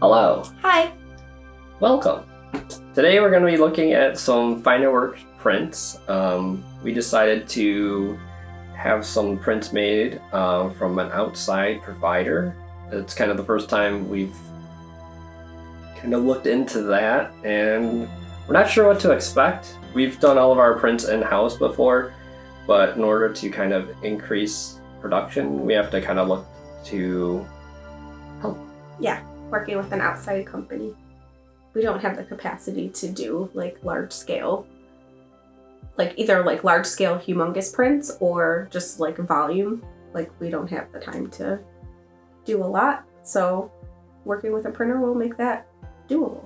Hello, Hi. welcome. Today we're going to be looking at some FinerWorks prints. We decided to have some prints made from an outside provider. It's kind of the first time we've kind of looked into that, and we're not sure what to expect. We've done all of our prints in-house before, but in order to kind of increase production, we have to kind of look to help. Yeah, working with an outside company. We don't have the capacity to do like large scale, like either like large scale humongous prints or just like volume. Like we don't have the time to do a lot. So working with a printer will make that doable.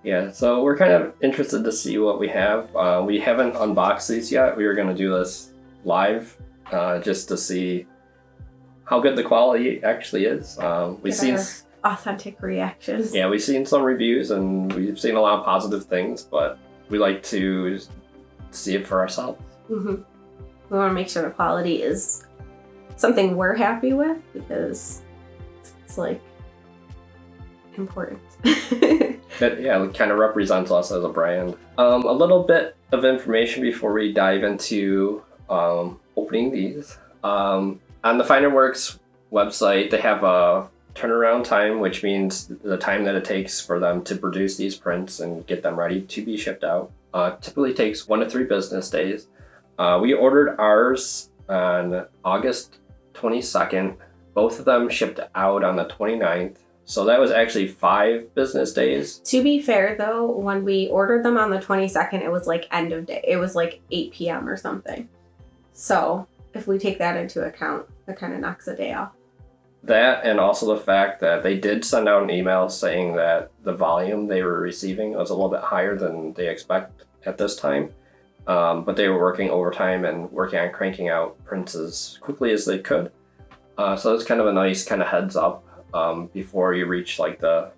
Yeah, so we're kind of interested to see what we have. We haven't unboxed these yet. We were going to do this live just to see how good the quality actually is. We've seen authentic reactions. Yeah, we've seen some reviews and we've seen a lot of positive things, but we like to see it for ourselves. Mm-hmm. We want to make sure the quality is something we're happy with because it's like important. It kind of represents us as a brand. A little bit of information before we dive into opening these. On the FinerWorks website, they have a turnaround time, which means the time that it takes for them to produce these prints and get them ready to be shipped out. Typically takes 1 to 3 business days. We ordered ours on August 22nd. Both of them shipped out on the 29th. So that was actually 5 business days. To be fair though, when we ordered them on the 22nd, it was like end of day. It was like 8 p.m. or something. So if we take that into account, that kind of knocks a day off. That, and also the fact that they did send out an email saying that the volume they were receiving was a little bit higher than they expect at this time. But they were working overtime and working on cranking out prints as quickly as they could. So it's kind of a nice kind of heads up before you reach like the,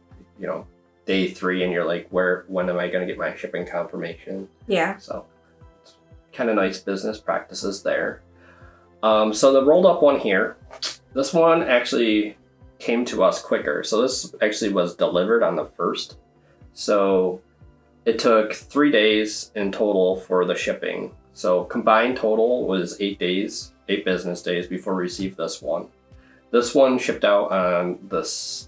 day 3 and you're like, when am I going to get my shipping confirmation? Yeah. So it's kind of nice business practices there. So the rolled up one here, this one actually came to us quicker. So this actually was delivered on the 1st. So it took 3 days in total for the shipping. So combined total was 8 business days before we received this one. This one shipped out on this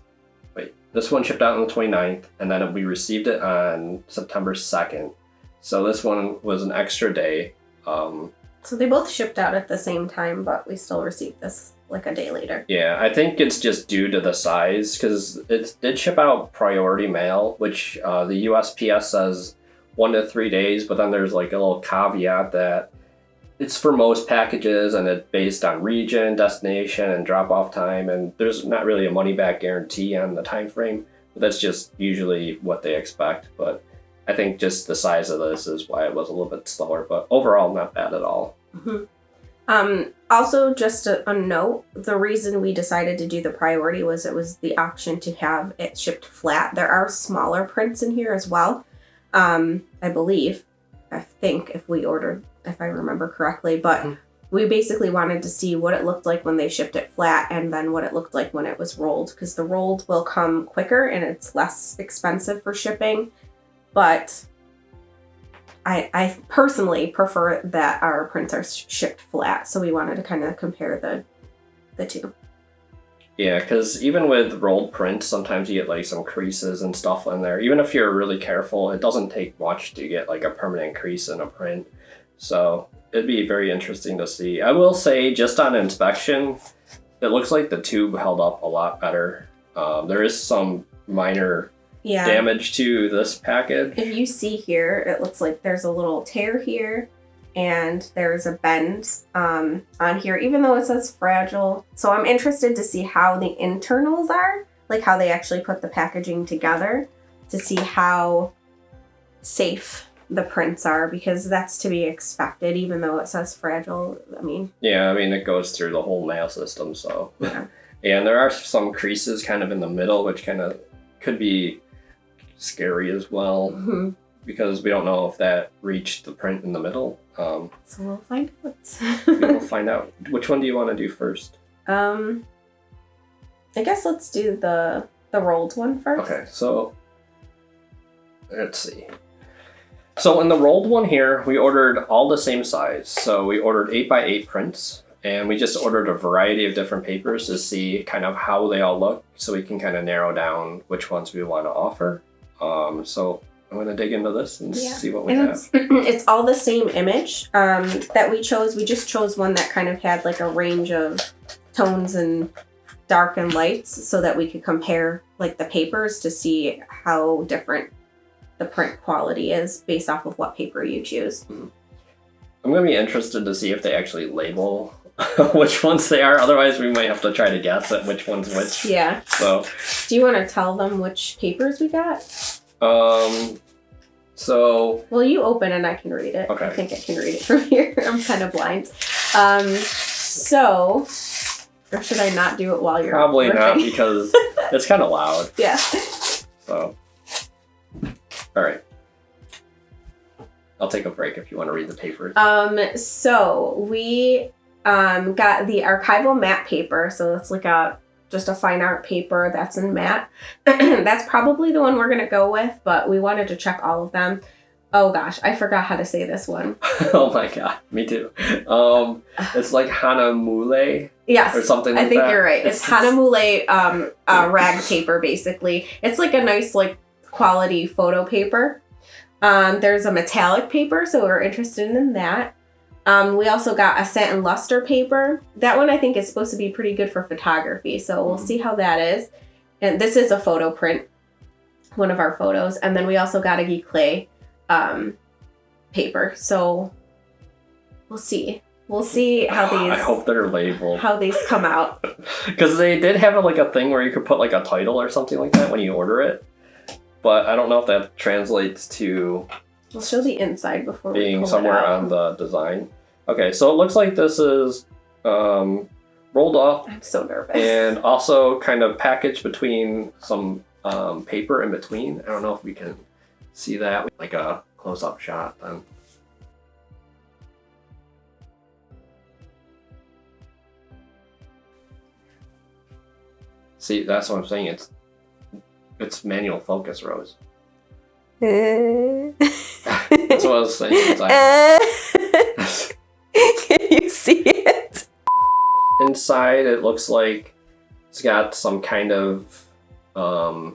one shipped out on the 29th, and then we received it on September 2nd. So this one was an extra day. So they both shipped out at the same time, but we still received this like a day later. Yeah, I think it's just due to the size, because it did ship out priority mail, which the USPS says 1 to 3 days, but then there's like a little caveat that it's for most packages and it's based on region, destination, and drop-off time, and there's not really a money-back guarantee on the time frame. But that's just usually what they expect. But I think just the size of this is why it was a little bit slower, but overall not bad at all. Mm-hmm. Also, just a note, the reason we decided to do the priority was it was the option to have it shipped flat. There are smaller prints in here as well. I think if I remember correctly, but we basically wanted to see what it looked like when they shipped it flat and then what it looked like when it was rolled, because the rolled will come quicker and it's less expensive for shipping. But I personally prefer that our prints are shipped flat, so we wanted to kind of compare the two. Yeah, because even with rolled prints, sometimes you get like some creases and stuff in there. Even if you're really careful, it doesn't take much to get like a permanent crease in a print. So it'd be very interesting to see. I will say, just on inspection, it looks like the tube held up a lot better. There is some minor damage to this package. If you see here, it looks like there's a little tear here and there's a bend on here, even though it says fragile. So I'm interested to see how the internals are, like how they actually put the packaging together, to see how safe the prints are, because that's to be expected, even though it says fragile. It goes through the whole mail system, so. Yeah. And there are some creases kind of in the middle, which kind of could be scary as well, because we don't know if that reached the print in the middle. So we'll find out. We'll find out. Which one do you want to do first? I guess let's do the the rolled one first. Okay, so let's see. So in the rolled one here, we ordered all the same size. So we ordered 8x8 prints, and we just ordered a variety of different papers to see kind of how they all look, so we can kind of narrow down which ones we want to offer. So I'm going to dig into this and see what we have. It's all the same image that we chose. We just chose one that kind of had like a range of tones and dark and lights so that we could compare like the papers to see how different the print quality is based off of what paper you choose. I'm going to be interested to see if they actually label which ones they are. Otherwise, we might have to try to guess at which one's which. Yeah. So, do you want to tell them which papers we got? So. Well, you open and I can read it. Okay. I think I can read it from here. I'm kind of blind. So, or should I not do it while you're Probably ripping? not, because it's kind of loud. Yeah. So. All right. I'll take a break if you want to read the papers. So we got the archival matte paper. So it's like just a fine art paper that's in matte. That's probably the one we're gonna go with, but we wanted to check all of them. Oh gosh, I forgot how to say this one. Oh my god, me too. It's like Hanamule. Yes, or something like that. I think you're right. It's Hanamule rag paper, basically. It's like a nice like quality photo paper. There's a metallic paper, so we're interested in that. We also got a satin luster paper. That one I think is supposed to be pretty good for photography, so we'll see how that is. And this is a photo print, one of our photos. And then we also got a Guy Clay paper. So we'll see. We'll see how these. I hope they're labeled. How these come out. Because they did have like a thing where you could put like a title or something like that when you order it. But I don't know if that translates to. We'll show the inside before we being pull somewhere it out. on the design. Okay, so it looks like this is rolled up. I'm so nervous. And also kind of packaged between some paper in between. I don't know if we can see that, like a close-up shot then. See, that's what I'm saying. It's manual focus, Rose. That's what I was saying. Can you see it? Inside, it looks like it's got some kind of a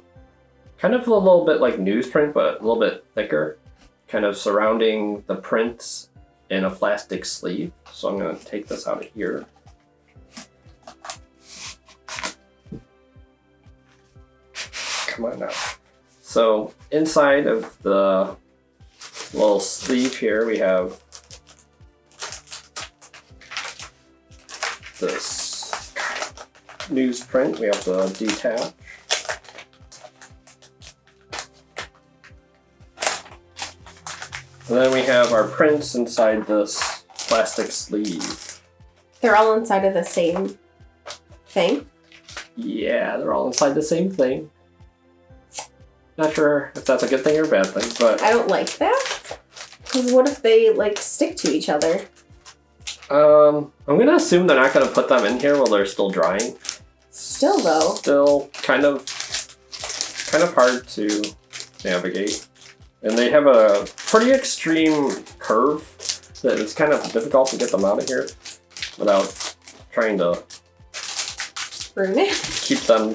little bit like newsprint, but a little bit thicker, kind of surrounding the prints in a plastic sleeve. So I'm going to take this out of here. Come on now. So inside of the little sleeve here, we have this newsprint we have to detach. And then we have our prints inside this plastic sleeve. They're all inside of the same thing? Yeah, they're all inside the same thing. Not sure if that's a good thing or a bad thing, but I don't like that. Because what if they like stick to each other? I'm gonna assume they're not gonna put them in here while they're still drying. Still though. Still kind of hard to navigate. And they have a pretty extreme curve that it's kind of difficult to get them out of here without trying to Ruin it. keep them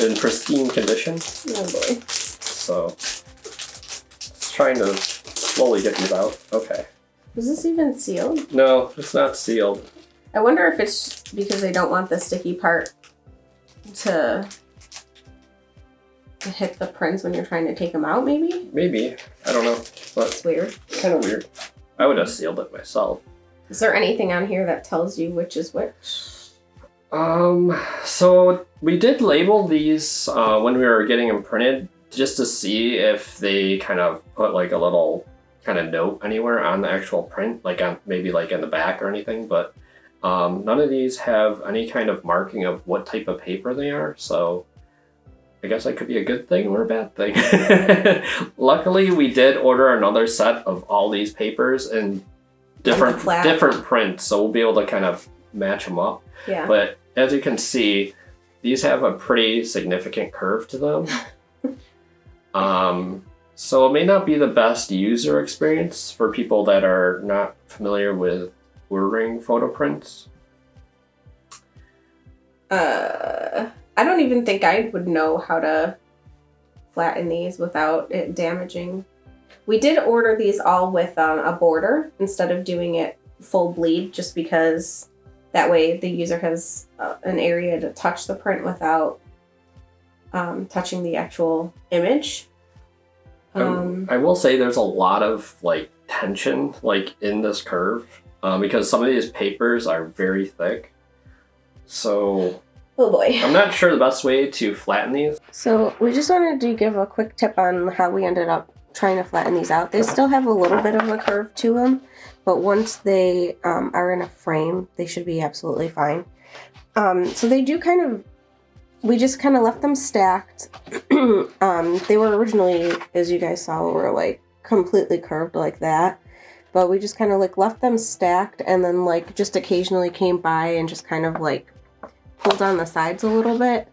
in pristine condition. Oh boy. So it's trying to slowly get these out. Okay. Was this even sealed? No, it's not sealed. I wonder if it's because they don't want the sticky part to hit the prints when you're trying to take them out, maybe? Maybe. I don't know. But It's weird. kind of weird. I would have sealed it myself. Is there anything on here that tells you which is which? So we did label these when we were getting them printed just to see if they kind of put like a little kind of note anywhere on the actual print, like on maybe like in the back or anything, but none of these have any kind of marking of what type of paper they are, so I guess that could be a good thing or a bad thing. Luckily, we did order another set of all these papers in different prints, so we'll be able to kind of match them up. Yeah. But as you can see, these have a pretty significant curve to them. So it may not be the best user experience for people that are not familiar with ordering photo prints. I don't even think I would know how to flatten these without it damaging. We did order these all with a border instead of doing it full bleed, just because that way the user has an area to touch the print without touching the actual image. I will say there's a lot of like tension like in this curve because some of these papers are very thick. So oh boy. I'm not sure the best way to flatten these. So we just wanted to give a quick tip on how we ended up trying to flatten these out. They still have a little bit of a curve to them, but once they are in a frame, they should be absolutely fine. So they do kind of, we just kind of left them stacked. They were originally, as you guys saw, were like completely curved like that. But we just kind of like left them stacked and then like just occasionally came by and just kind of like pulled on the sides a little bit.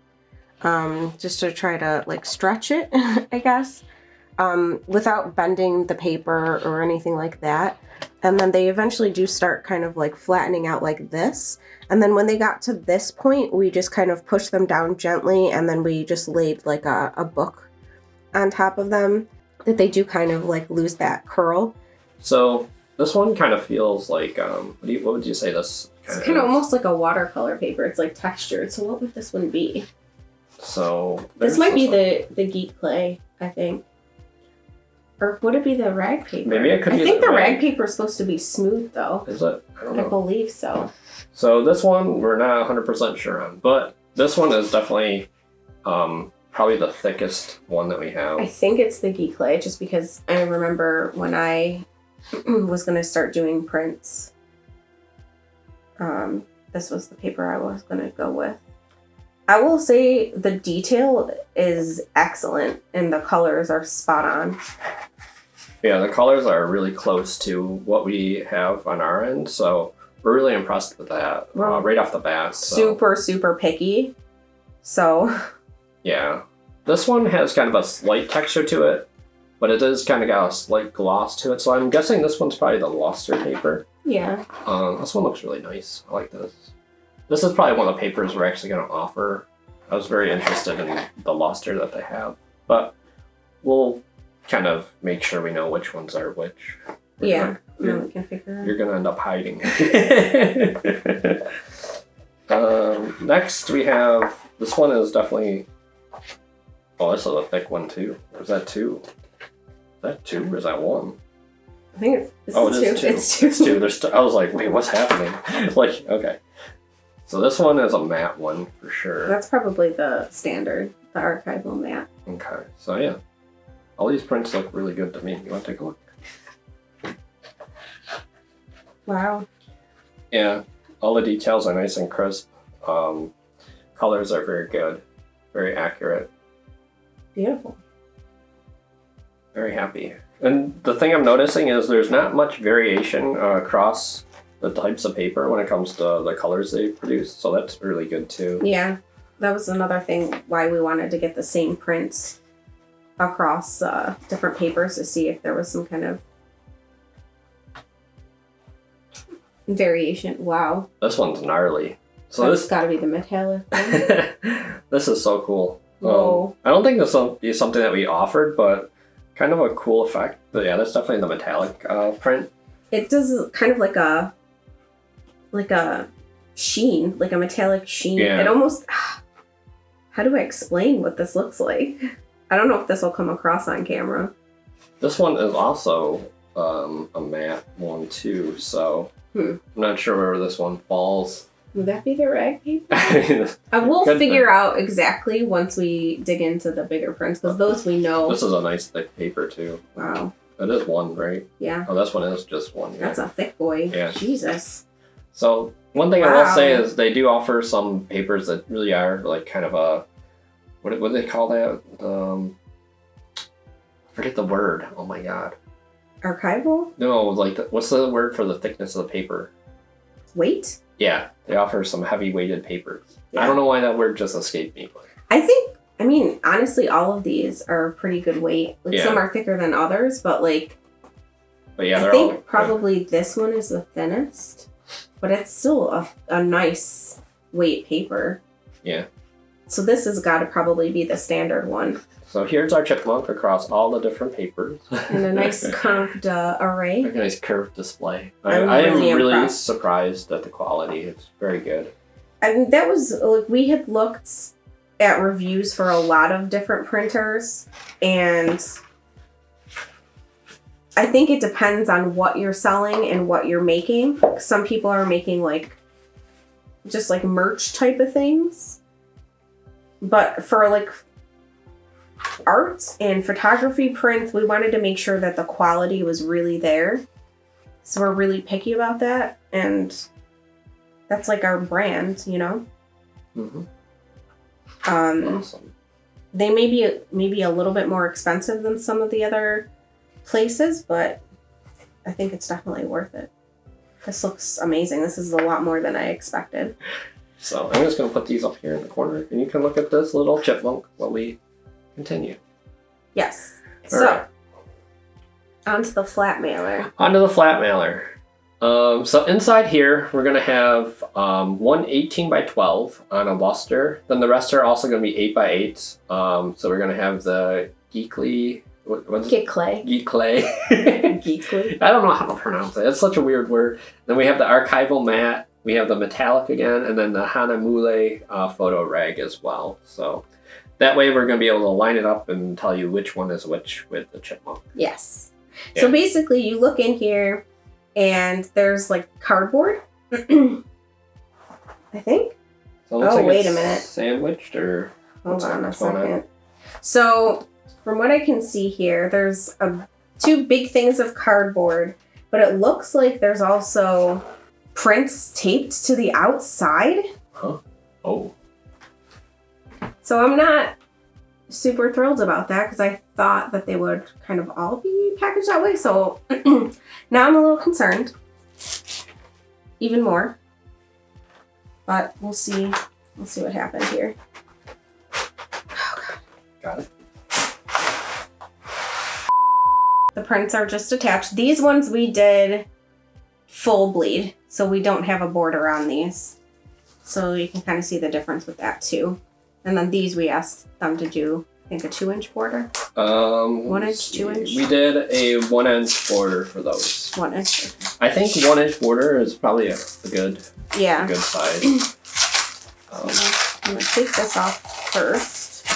Just to try to like stretch it, I guess. Without bending the paper or anything like that. And then they eventually do start kind of like flattening out like this. And then when they got to this point, we just kind of pushed them down gently and then we just laid like a book on top of them that they do kind of like lose that curl. So this one kind of feels like, what would you say this It's kind of almost like a watercolor paper. It's like textured. So what would this one be? So this might be the geek clay, I think. Or would it be the rag paper? Maybe it could be. I think the rag paper is supposed to be smooth, though. Is it? I don't know. I believe so. So this one we're not 100% sure on, but this one is definitely probably the thickest one that we have. I think it's the geek clay, just because I remember when I was going to start doing prints. This was the paper I was going to go with. I will say the detail is excellent and the colors are spot on. Yeah, the colors are really close to what we have on our end, so we're really impressed with that right off the bat. So. Super picky. So. Yeah. This one has kind of a slight texture to it, but it is kind of got a slight gloss to it, so I'm guessing this one's probably the luster paper. Yeah. This one looks really nice. I like this. This is probably one of the papers we're actually going to offer. I was very interested in the luster that they have, but we'll kind of make sure we know which ones are which. Yeah, we can figure out. You're going to end up hiding. Next we have, this one is definitely, oh, this is a thick one too. Or is that two? Is that two or is that one? I think it's it is two. It's two. There's I was like, wait, what's happening? Like, okay. So this one is a matte one for sure. That's probably the standard, the archival matte. Okay, so yeah. All these prints look really good to me. You want to take a look? Wow. Yeah, all the details are nice and crisp. Colors are very good, very accurate. Beautiful. Very happy. And the thing I'm noticing is there's not much variation across the types of paper when it comes to the colors they produce, so that's really good too. Yeah, that was another thing why we wanted to get the same prints across different papers to see if there was some kind of variation. Wow. This one's gnarly. So that's got to be the metallic one. This is so cool. Whoa. I don't think this will be something that we offered, but kind of a cool effect. But yeah, that's definitely the metallic print. It does kind of like a sheen, like a metallic sheen. Yeah. It almost, how do I explain what this looks like? I don't know if this will come across on camera. This one is also a matte one too, so I'm not sure where this one falls. Would that be the rag paper? I will figure out exactly once we dig into the bigger prints, because those we know. This is a nice thick paper too. Wow. It is one, right? Yeah. Oh, this one is just one. Yeah. That's a thick boy. Yeah. Jesus. So one thing I will say is they do offer some papers that really are like kind of a, what do they call that? I forget the word. Oh my god. Archival? No, like what's the word for the thickness of the paper? weight. Yeah, they offer some heavy weighted papers. Yeah. I don't know why that word just escaped me. But I mean, honestly, all of these are pretty good weight. Like some are thicker than others, but like, yeah, I think probably this one is the thinnest, but it's still a nice weight paper. Yeah. So this has got to probably be the standard one. So here's our chipmunk across all the different papers. And a nice curved array. A nice curved display. I am really impressed. surprised at the quality. It's very good. I mean, that was like, we had looked at reviews for a lot of different printers, and I think it depends on what you're selling and what you're making. Some people are making like just like merch type of things, but for like art and photography prints, we wanted to make sure that the quality was really there. So we're really picky about that, and that's like our brand, you know? Mm-hmm. Awesome. They may be maybe a little bit more expensive than some of the other places, but I think it's definitely worth it. This looks amazing. This is a lot more than I expected. So I'm just going to put these up here in the corner, and you can look at this little chipmunk while we continue. Yes. All so, right. onto the flat mailer. Onto the flat mailer. So inside here, we're going to have one 18 by 12 on a luster. Then the rest are also going to be 8 by 8. So we're going to have the Geekly... What's it? Geekly. Geekly. Geekly. I don't know how to pronounce it. It's such a weird word. Then we have the archival matte. We have the metallic again. And then the Hanamule photo rag as well. So that way we're going to be able to line it up and tell you which one is which with the chipmunk. Yes. Yeah. So basically you look in here and there's like cardboard. I think. So it looks like wait it's a minute. Sandwiched or... Hold on a second. So from what I can see here, there's two big things of cardboard, but it looks like there's also prints taped to the outside. Huh? Oh. So I'm not super thrilled about that because I thought that they would kind of all be packaged that way. So now I'm a little concerned. Even more. But we'll see. We'll see what happens here. Oh, God. Got it. The prints are just attached. These ones we did full bleed, so we don't have a border on these. So you can kind of see the difference with that too. And then these we asked them to do, I think, a 2-inch border. 1 inch, 2 inch. We did a 1 inch border for those. 1 inch. I think 1 inch border is probably a good size. I'm gonna take this off first.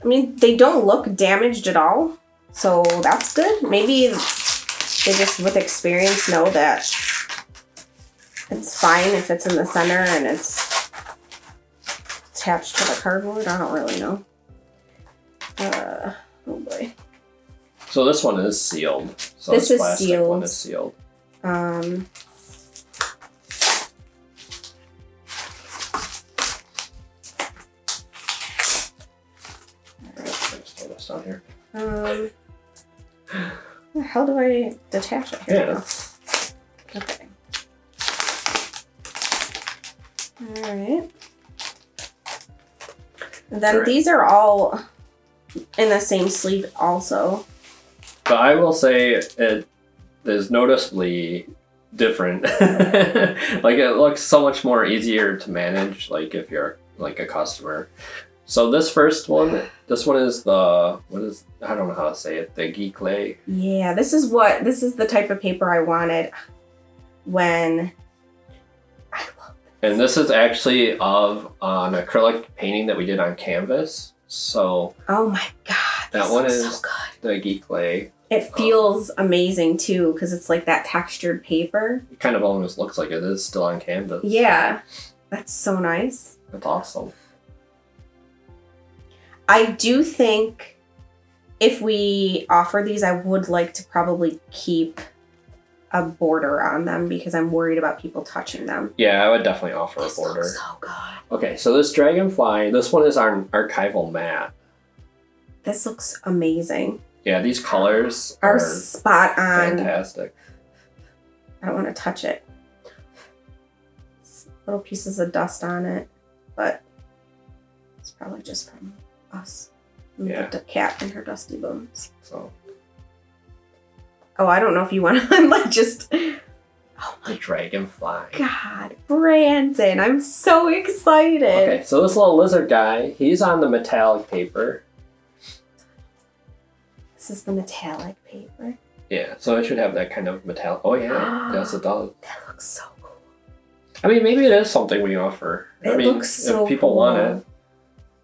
I mean, they don't look damaged at all, so that's good. Maybe they just, with experience, know that it's fine if it's in the center and it's attached to the cardboard. I don't really know. Oh boy. So this one is sealed. So This is plastic sealed. one is sealed. Just throw this down here. How do I detach it? Here we go. Okay. All right. And then these are all in the same sleeve also. But I will say it is noticeably different. Like it looks so much more easier to manage, like if you're like a customer. So this first one, this one is the, I don't know how to say it, the Geekly. Yeah, this is the type of paper I wanted when I love And this is actually of an acrylic painting that we did on canvas. So oh my god, that one is so good. the Geekly. It feels amazing too because it's like that textured paper. It kind of almost looks like it is still on canvas. Yeah, that's so nice. That's awesome. I do think if we offer these, I would like to probably keep a border on them because I'm worried about people touching them. Yeah, I would definitely offer This a border. looks so good. Okay, so this Dragonfly, this one is our archival matte. This looks amazing. Yeah, these colors Are are spot on. fantastic. I don't want to touch it. little pieces of dust on it, but it's probably just from us. Yeah. The cat and her dusty bones. So. Oh, I don't know if you want to like just. Oh the dragonfly. God, Brandon, I'm so excited. Okay, so this little lizard guy, he's on the metallic paper. This is the metallic paper. Yeah, so it should have that kind of metallic. Oh yeah, yes it does. That looks so cool. I mean, maybe it is something we offer. It looks so if people cool. want it.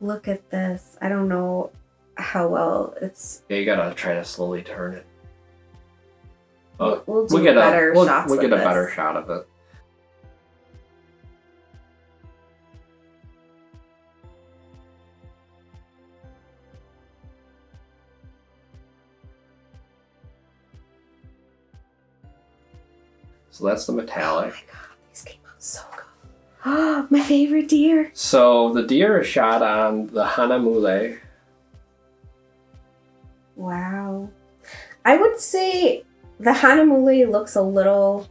Look at this. I don't know how well it's. Yeah, you gotta try to slowly turn it. We'll do better shots. We'll get a better shot of it. So that's the metallic. Oh my god, these came out so good. My favorite deer. So the deer is shot on the Hanamule. Wow. I would say the Hanamule looks a little...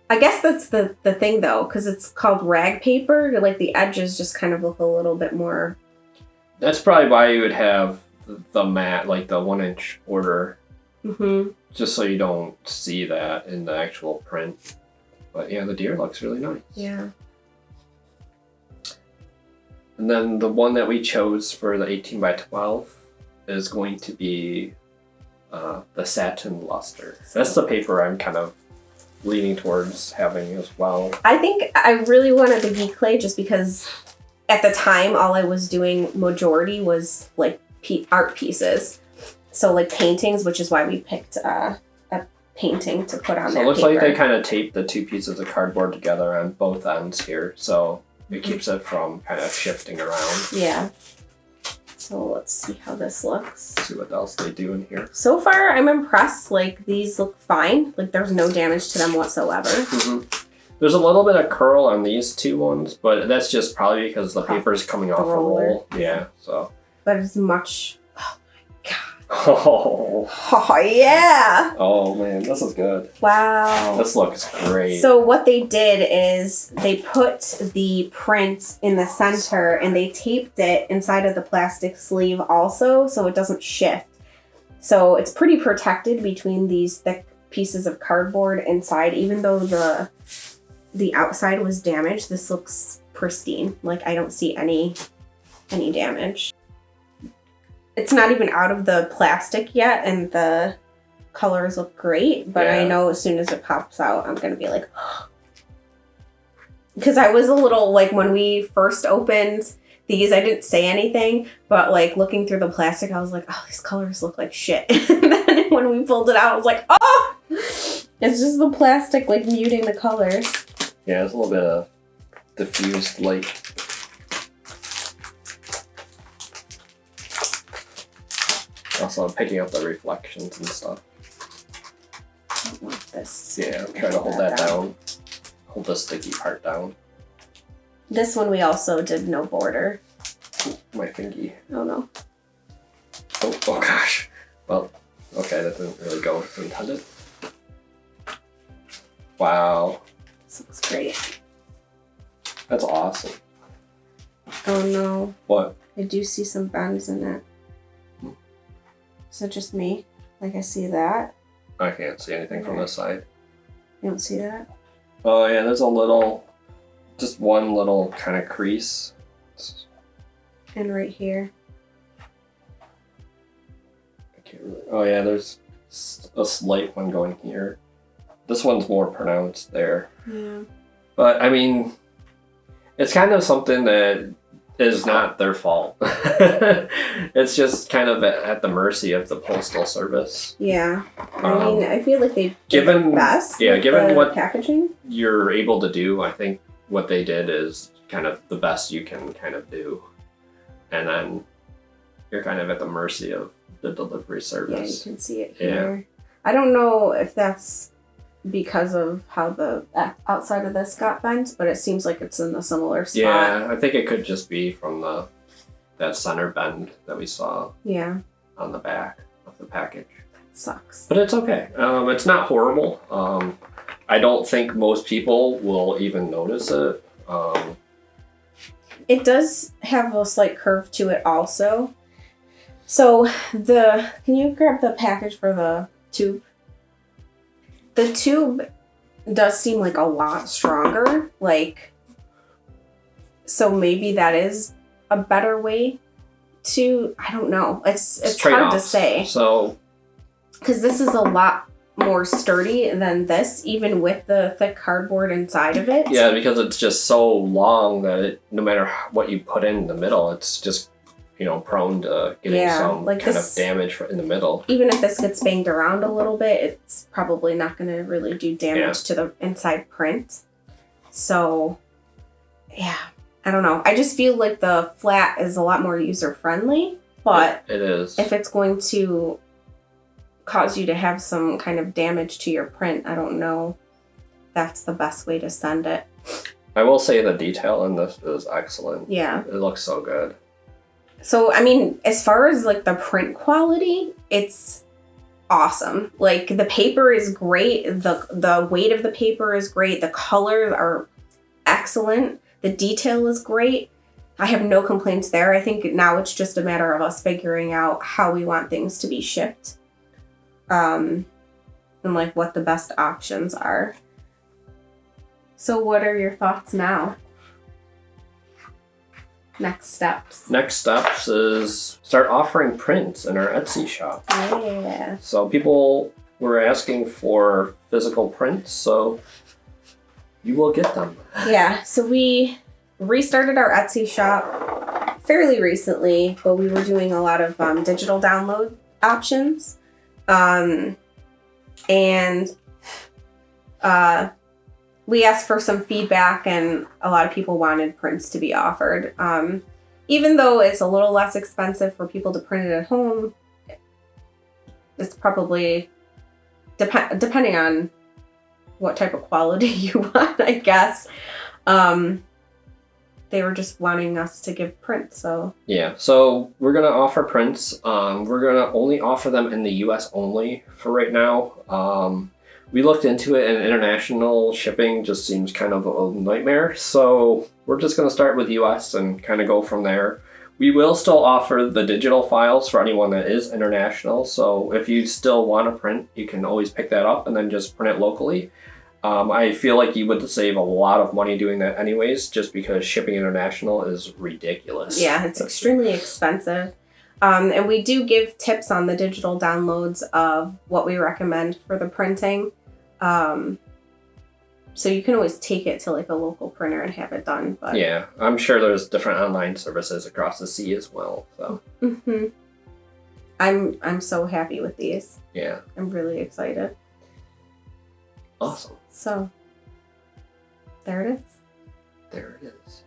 I guess that's the thing though, because it's called rag paper. Like the edges just kind of look a little bit more... That's probably why you would have the matte, like the 1-inch order. Mm-hmm. Just so you don't see that in the actual print. But yeah, the deer looks really nice. Yeah. And then the one that we chose for the 18 by 12 is going to be the satin luster. That's the paper I'm kind of leaning towards having as well. I think I really wanted the geek clay just because at the time all I was doing majority was like art pieces. So like paintings, which is why we picked a painting to put on so that it looks paper. like they kind of taped the two pieces of cardboard together on both ends here. So it keeps it from kind of shifting around. Yeah. So let's see how this looks. See what else they do in here. So far, I'm impressed. Like these look fine. Like there's no damage to them whatsoever. Mm-hmm. There's a little bit of curl on these two ones, but that's just probably because the paper is coming off a roll. Yeah, so. But it's much... Oh my god. Oh. Oh yeah. Oh man, this is good. Wow. This looks great. So what they did is they put the print in the center and they taped it inside of the plastic sleeve also so it doesn't shift. So it's pretty protected between these thick pieces of cardboard inside. Even though the outside was damaged, this looks pristine. Like I don't see any damage. It's not even out of the plastic yet, and the colors look great, but I know as soon as it pops out, I'm going to be like, because I was a little, like, when we first opened these, I didn't say anything, but, like, looking through the plastic, I was like, oh, these colors look like shit. And then when we pulled it out, I was like, oh! It's just the plastic, like, muting the colors. Yeah, there's a little bit of diffused light. Also, I'm picking up the reflections and stuff. I don't want this. Yeah, I'm trying to hold that down. Hold the sticky part down. This one we also did no border. Ooh, my fingy. Oh no. Oh gosh. Well, okay, that didn't really go as intended. Wow. This looks great. That's awesome. Oh no. What? I do see some bends in it. Is it just me? Like I see that? I can't see anything from this side. You don't see that? Oh yeah, there's a little, just one little kind of crease. And right here. I can't really, oh yeah, there's a slight one going here. This one's more pronounced there. Yeah. But I mean, it's kind of something that is not their fault. It's just kind of at the mercy of the postal service. Yeah. I mean, I feel like they did given the best yeah, with given the what packaging. you're able to do, I think what they did is kind of the best you can kind of do. And then you're kind of at the mercy of the delivery Yeah, service. you can see it here. I don't know if that's because of how the outside of this got bent, but it seems like it's in a similar spot. Yeah, I think it could just be from that center bend that we saw Yeah. on the back of the package. That sucks. But it's okay. It's not horrible. I don't think most people will even notice it. It does have a slight curve to it also. So can you grab the package for the tube? The tube does seem like a lot stronger. So maybe that is a better way to, I don't know. It's hard to say. So, because this is a lot more sturdy than this, even with the thick cardboard inside of it. Yeah, because it's just so long that no matter what you put in the middle, it's just, prone to getting some kind of damage in the middle. Even if this gets banged around a little bit, it's probably not going to really do damage to the inside print. So, yeah, I don't know. I just feel like the flat is a lot more user-friendly, but it is. If it's going to cause you to have some kind of damage to your print, I don't know. That's the best way to send it. I will say the detail in this is excellent. Yeah. It looks so good. So, I mean, as far as the print quality, it's awesome. The paper is great. The weight of the paper is great. The colors are excellent. The detail is great. I have no complaints there. I think now it's just a matter of us figuring out how we want things to be shipped. And what the best options are. So what are your thoughts now? Next steps is start offering prints in our Etsy shop. Yeah. So people were asking for physical prints, so you will get them. Yeah, so we restarted our Etsy shop fairly recently, but we were doing a lot of digital download options. We asked for some feedback, and a lot of people wanted prints to be offered. Even though it's a little less expensive for people to print it at home, it's probably depending on what type of quality you want, I guess. They were just wanting us to give prints, so. Yeah, so we're going to offer prints. We're going to only offer them in the US only for right now. We looked into it, and international shipping just seems kind of a nightmare. So we're just going to start with US and kind of go from there. We will still offer the digital files for anyone that is international. So if you still want to print, you can always pick that up and then just print it locally. I feel like you would save a lot of money doing that anyways, just because shipping international is ridiculous. Yeah, it's extremely expensive. And we do give tips on the digital downloads of what we recommend for the printing. So you can always take it to a local printer and have it done. But yeah, I'm sure there's different online services across the sea as well. So I'm so happy with these. Yeah, I'm really excited. Awesome. So there it is. There it is.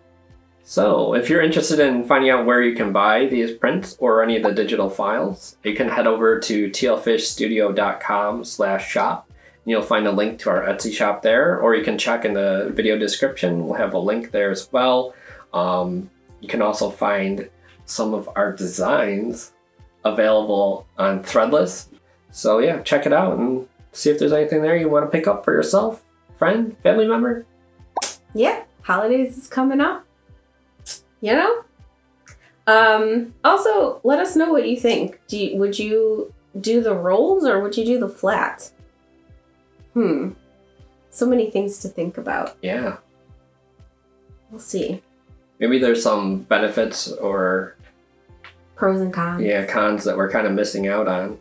So if you're interested in finding out where you can buy these prints or any of the digital files, you can head over to tealfishstudio.com/shop. You'll find a link to our Etsy shop there, or you can check in the video description. We'll have a link there as well. You can also find some of our designs available on Threadless. So yeah, check it out and see if there's anything there you want to pick up for yourself, friend, family member. Yeah, holidays is coming up. Also, let us know what you think. Would you do the rolls or would you do the flat? So many things to think about. Yeah. We'll see. Maybe there's some benefits or pros and cons. Yeah, cons that we're kind of missing out on.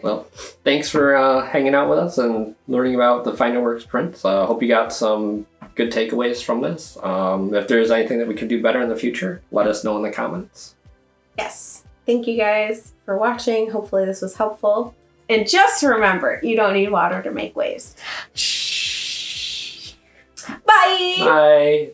Well, thanks for hanging out with us and learning about the FinerWorks prints. I hope you got some good takeaways from this. If there's anything that we could do better in the future, let us know in the comments. Yes. Thank you guys for watching. Hopefully this was helpful. And just remember, you don't need water to make waves. Shh. Bye! Bye!